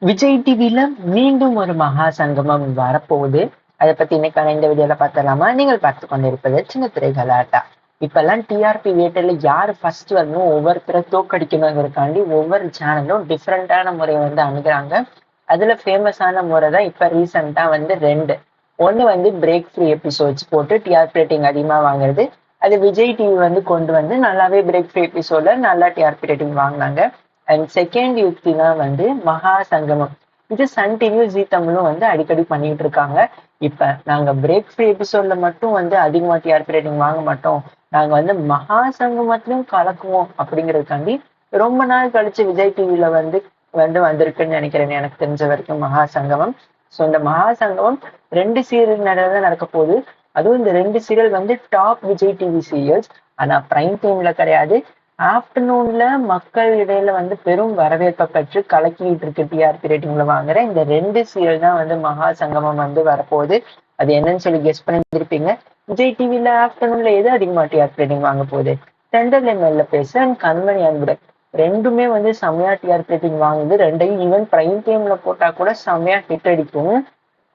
விஜய் டிவில மீண்டும் ஒரு மகா சங்கமம் வரப்போகுது. அதை பத்தி இன்னைக்கான இந்த வீடியோல பார்த்தலாமா? நீங்கள் பார்த்து கொண்டிருப்பது சின்ன திரை கலாட்டா. இப்பெல்லாம் டிஆர்பி வேட்டையில யாரு ஃபர்ஸ்ட் வரணும், ஒவ்வொருத்தரை தோக்கடிக்கணுங்கிறதுக்காண்டி ஒவ்வொரு சேனலும் டிஃப்ரெண்டான முறையை வந்து அணுகுறாங்க. அதுல ஃபேமஸான முறை தான் இப்ப ரீசெண்டா வந்து ரெண்டு. ஒண்ணு வந்து பிரேக் ஃப்ரீ எபிசோட்ஸ் போட்டு டிஆர்பி ரேட்டிங் அதிகமா வாங்குறது. அது விஜய் டிவி வந்து கொண்டு வந்து நல்லாவே பிரேக் ஃப்ரீ எபிசோட்ல நல்லா டிஆர்பி ரேட்டிங் வாங்கினாங்க. அண்ட் செகண்ட் யுக்தி தான் வந்து மகா சங்கமம். இது சன் டிவி ஜீ தமிழும் வந்து அடிக்கடி பண்ணிட்டு இருக்காங்க. இப்ப நாங்க பிரேக் ஃப்ரீ எபிசோட்ல மட்டும் வந்து அதிகமா டிஆர்பி ரேட்டிங் வாங்க மாட்டோம், நாங்க வந்து மகா சங்கமத்திலும் கலக்குவோம் அப்படிங்கறதுக்காண்டி ரொம்ப நாள் கழிச்சு விஜய் டிவில வந்து வந்து வந்திருக்குன்னு நினைக்கிறேன், எனக்கு தெரிஞ்ச வரைக்கும் மகா சங்கமம். ஸோ இந்த மகா சங்கமம் ரெண்டு சீரியல் தான் நடக்க போகுது. அதுவும் இந்த ரெண்டு சீரியல் வந்து டாப் விஜய் டிவி சீரியல்ஸ். ஆனா பிரைம் டைம்ல கிடையாது, ஆஃப்டர்நூன்ல மக்கள் இடையில வந்து பெரும் வரவேற்பை பெற்று கலக்கிட்டு இருக்கு டிஆர்பி ரேட்டிங்ல வாங்குற இந்த ரெண்டு சீரியல் தான் வந்து மகா சங்கமம் வந்து வரப்போகுது. அது என்னன்னு சொல்லி கெஸ் பண்ணிருப்பீங்க. விஜய் டிவில ஆஃப்டர்நூன்ல எது அதிகமா டிஆர்பி ரேட்டிங் வாங்க போகுது? தென்றல் எம்எல்ஏ பேச அண்ட் கண்மணி அன்புடன் ரெண்டுமே வந்து செம்மையா டிஆர்பி ரேட்டிங் வாங்குது. ரெண்டையும் ஈவன் பிரைம் டைம்ல போட்டா கூட செம்மையா ஹிட் அடிக்கும்,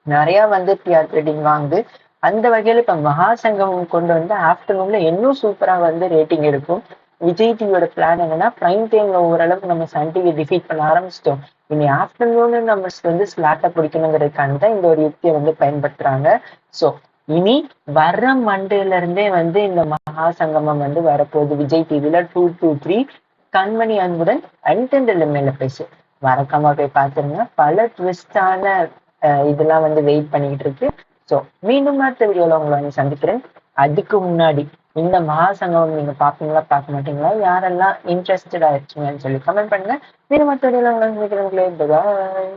நிறைய வந்து டிஆர்பி ரேட்டிங் வாங்குது. அந்த வகையில இப்ப மகா சங்கமம் கொண்டு வந்து ஆஃப்டர்நூன்ல இன்னும் சூப்பரா வந்து ரேட்டிங் இருக்கும். விஜய் டிவியோட பிளான் என்னன்னா, பிரைம் டைம்ல ஓரளவுக்கு நம்ம சன் டிவி டிஃபீட் பண்ண ஆரம்பிச்சிட்டோம், இனி ஆஃப்டர்நூன் நம்ம வந்து ஸ்லாட்டை பிடிக்கணுங்கிறதுக்காண்டி தான் இந்த ஒரு யுக்தியை வந்து பயன்படுத்துறாங்க. ஸோ இனி வர்ற மண்டேல இருந்தே வந்து இந்த மகா சங்கமம் வந்து வரப்போகுது விஜய் டிவில 2 to 3 கண்மணி அன்புடன் அன்டெண்டல் மேல பேசு. மறக்காம போய் பார்த்துருங்க. பல ட்விஸ்டான இதெல்லாம் வந்து வெயிட் பண்ணிக்கிட்டு இருக்கு. ஸோ மீண்டும் அடுத்த வீடியோல உங்களை வந்து சந்திக்கிறேன். அதுக்கு முன்னாடி இந்த மகா சங்கமம் நீங்க பாப்பீங்களா பார்க்க மாட்டீங்களா, யாரெல்லாம் இன்ட்ரெஸ்டட் ஆயிருச்சுங்கன்னு சொல்லி கமெண்ட் பண்ணுங்க. மீண்டும் அடுத்த வீடியோல உங்களை சந்திக்கிறேன். பாய்.